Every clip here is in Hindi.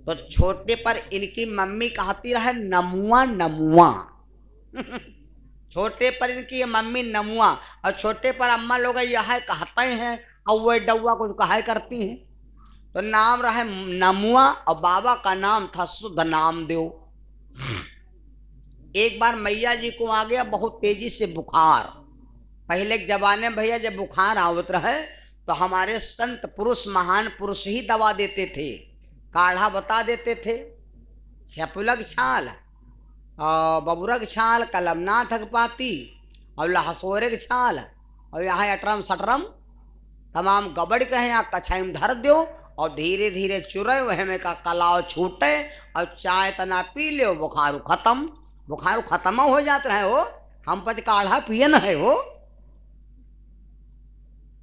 तो छोटे पर इनकी मम्मी कहती रहे नमुआ नमुआ। छोटे पर इनकी मम्मी नमुआ, और छोटे पर अम्मा लोग यह कहते हैं कौवे डौवा कुछ कहा करती हैं, तो नाम रहे नमुआ। और बाबा का नाम था शुद्ध नामदेव। एक बार मैया जी को आ गया बहुत तेजी से बुखार। पहले के जमाने में भैया जब बुखार आवत रहे तो हमारे संत पुरुष महान पुरुष ही दवा देते थे, काढ़ा बता देते थे। छपुलक छाल और बबुरक छाल, कलमनाथ पाती और लहसोरे के छाल और यहाँ अटरम सटरम तमाम गबड़ कहे यहाँ कछाई में धर दो और धीरे धीरे चुरे वह में का कलाव छूटे और चाय तना पी ले, बुखारू खत्म। बुखारू खत्म हो जाता है वो, हम पच काढ़ा पिए न है वो।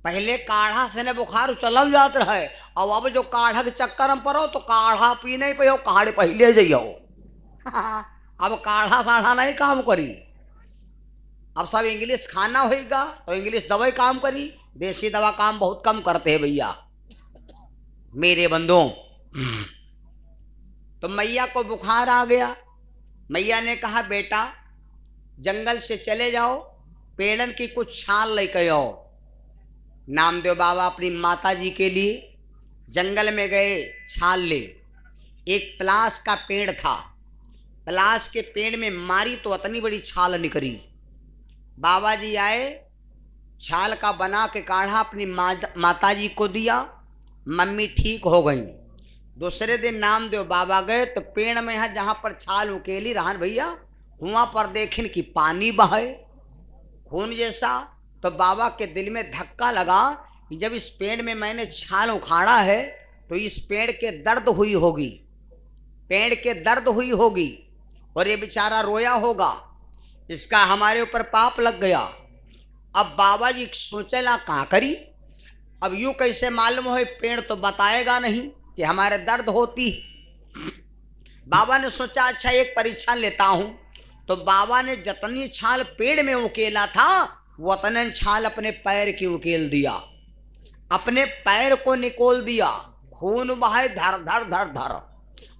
पहले काढ़ा से न बुखार चल जात रहे, और अब जो काढ़ा के चक्कर में पड़ो तो काढ़ा पी नहीं पे, काढ़े पहले जाइयो। अब काढ़ा साढ़ा नहीं काम करी, अब सब इंग्लिश खाना होगा तो इंग्लिश दवाई काम करी, देसी दवा काम बहुत कम करते हैं भैया मेरे बंधुओं। तो मैया को बुखार आ गया। मैया ने कहा बेटा जंगल से चले जाओ, पेड़न की कुछ छाल लेके आओ। नामदेव बाबा अपनी माता जी के लिए जंगल में गए, छाल ले। एक पलास का पेड़ था, पलास के पेड़ में मारी तो इतनी बड़ी छाल निकली। बाबा जी आए, छाल का बना के काढ़ा अपनी माता जी को दिया, मम्मी ठीक हो गई। दूसरे दिन नामदेव बाबा गए तो पेड़ में है जहाँ पर छाल उकेली रहन भैया, वहाँ पर देखें कि पानी बहे खून जैसा। तो बाबा के दिल में धक्का लगा कि जब इस पेड़ में मैंने छाल उखाड़ा है तो इस पेड़ के दर्द हुई होगी, पेड़ के दर्द हुई होगी और ये बेचारा रोया होगा, इसका हमारे ऊपर पाप लग गया। अब बाबा जी सोचेला कहाँ करी, अब यूं कैसे मालूम हो, पेड़ तो बताएगा नहीं कि हमारे दर्द होती। बाबा ने सोचा अच्छा एक परीक्षा लेता हूं। तो बाबा ने जितनी छाल पेड़ में उकेला था वो उतने छाल अपने पैर की उकेल दिया, अपने पैर को निकोल दिया, खून बहाए धर धर धर धर।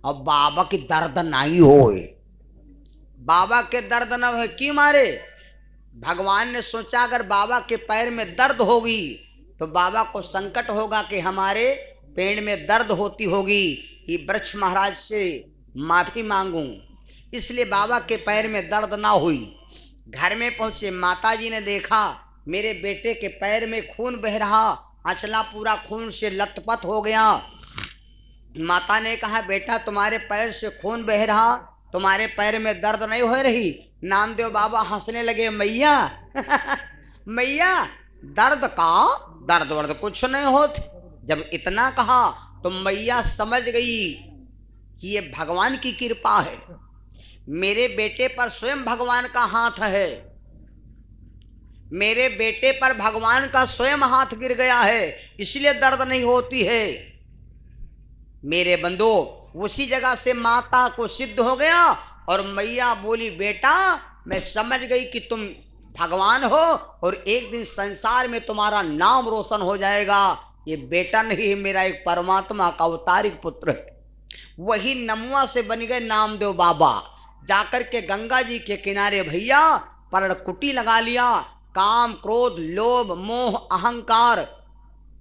अब बाबा की दर्द नहीं होए, बाबा के दर्द न हो कि मारे भगवान ने सोचा अगर बाबा के पैर में दर्द होगी तो बाबा को संकट होगा कि हमारे पेड़ में दर्द होती होगी, ये वृक्ष महाराज से माफी मांगूं, इसलिए बाबा के पैर में दर्द ना हुई। घर में पहुंचे, माता जी ने देखा मेरे बेटे के पैर में खून बह रहा, अचला पूरा खून से लथपथ हो गया। माता ने कहा बेटा तुम्हारे पैर से खून बह रहा, तुम्हारे पैर में दर्द नहीं हो रही। नामदेव बाबा हंसने लगे, मैया मैया दर्द का दर्द वर्द कुछ नहीं होते। जब इतना कहा तो मैया समझ गई कि ये भगवान की कृपा है, मेरे बेटे पर स्वयं भगवान का हाथ है, मेरे बेटे पर भगवान का स्वयं हाथ गिर गया है, इसलिए दर्द नहीं होती है। मेरे बंधु उसी जगह से माता को सिद्ध हो गया और मैया बोली बेटा मैं समझ गई कि तुम भगवान हो और एक दिन संसार में तुम्हारा नाम रोशन हो जाएगा। ये बेटा नहीं है, मेरा एक परमात्मा का अवतारिक पुत्र है। वही नमुआ से बन गए नामदेव बाबा। जाकर के गंगा जी के किनारे भैया पर्णकुटी लगा लिया। काम क्रोध लोभ मोह अहंकार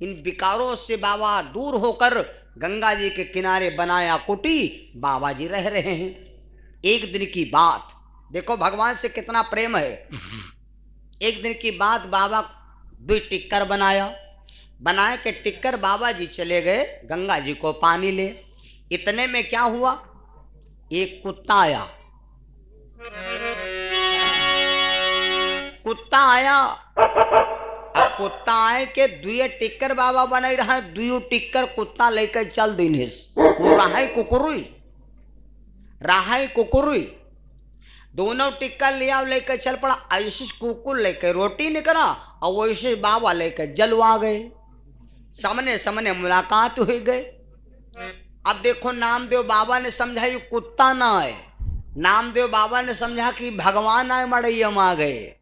इन विकारों से बाबा दूर होकर गंगा जी के किनारे बनाया कुटी, बाबा जी रह रहे हैं। एक दिन की बात देखो भगवान से कितना प्रेम है। एक दिन की बात, बाबा दो टिक्कर बनाए के टिक्कर बाबा जी चले गए गंगा जी को पानी ले। इतने में क्या हुआ, एक कुत्ता आया। कुत्ता आया, अब कुत्ता आए के दुए टिक्कर बाबा बनाई रहा, दुयो टिक्कर कुत्ता लेकर चल दिन राहाई कुकुरुई दोनों टिक्कर लिया लेकर चल पड़ा। ऐसे कुकुर लेकर रोटी निकला और वैसे बाबा लेकर जलवा गए। सामने सामने मुलाकात हुई गए। अब देखो नामदेव बाबा ने समझा ये कुत्ता ना है, नामदेव बाबा ने समझा कि भगवान आए मड़ैया आ गए।